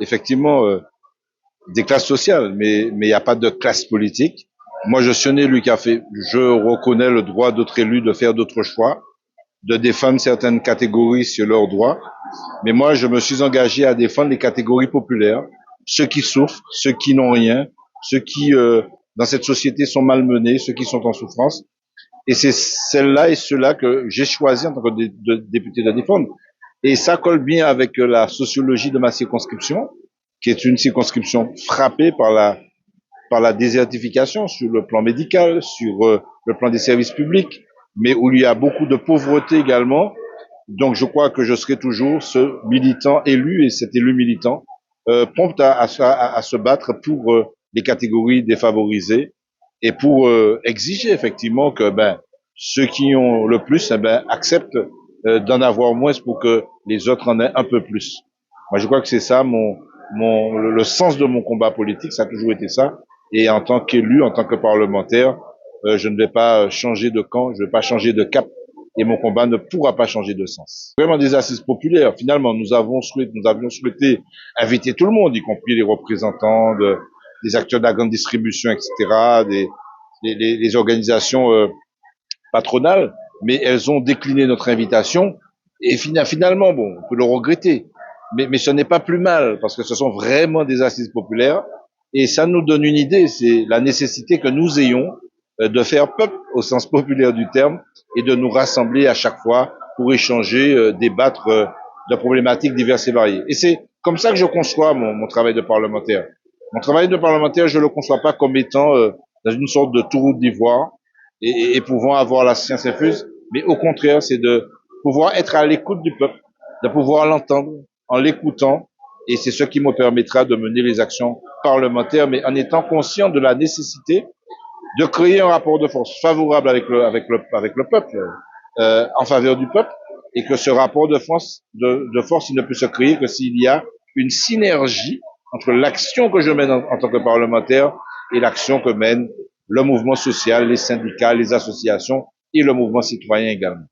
effectivement des classes sociales, mais il n'y a pas de classe politique. Moi, je suis un élu qui a fait, je reconnais le droit d'autres élus de faire d'autres choix, de défendre certaines catégories sur leurs droits. Mais moi, je me suis engagé à défendre les catégories populaires, ceux qui souffrent, ceux qui n'ont rien, ceux qui, dans cette société, sont malmenés, ceux qui sont en souffrance. Et c'est celle-là et ceux-là que j'ai choisi en tant que député de défendre. Et ça colle bien avec la sociologie de ma circonscription, qui est une circonscription frappée par la désertification sur le plan médical, sur le plan des services publics, mais où il y a beaucoup de pauvreté également. Donc je crois que je serai toujours ce militant élu et cet élu militant prompt à se battre pour les catégories défavorisées et pour exiger effectivement que ceux qui ont le plus acceptent d'en avoir moins pour que les autres en aient un peu plus. Moi je crois que c'est ça le sens de mon combat politique, ça a toujours été ça. Et en tant qu'élu, en tant que parlementaire, je ne vais pas changer de camp, je ne vais pas changer de cap et mon combat ne pourra pas changer de sens. Vraiment des assises populaires. Finalement, nous avions souhaité inviter tout le monde, y compris les représentants des acteurs de la grande distribution, etc., les organisations patronales, mais elles ont décliné notre invitation. Et finalement, bon, on peut le regretter, mais ce n'est pas plus mal parce que ce sont vraiment des assises populaires et ça nous donne une idée, c'est la nécessité que nous ayons de faire peuple au sens populaire du terme et de nous rassembler à chaque fois pour échanger, débattre de problématiques diverses et variées. Et c'est comme ça que je conçois mon travail de parlementaire. Mon travail de parlementaire, je le conçois pas comme étant dans une sorte de tour d'ivoire et pouvant avoir la science infuse, mais au contraire, c'est de pouvoir être à l'écoute du peuple, de pouvoir l'entendre en l'écoutant, et c'est ce qui me permettra de mener les actions parlementaires, mais en étant conscient de la nécessité de créer un rapport de force favorable avec le peuple, en faveur du peuple, et que ce rapport de force, il ne peut se créer que s'il y a une synergie entre l'action que je mène en tant que parlementaire et l'action que mène le mouvement social, les syndicats, les associations et le mouvement citoyen également.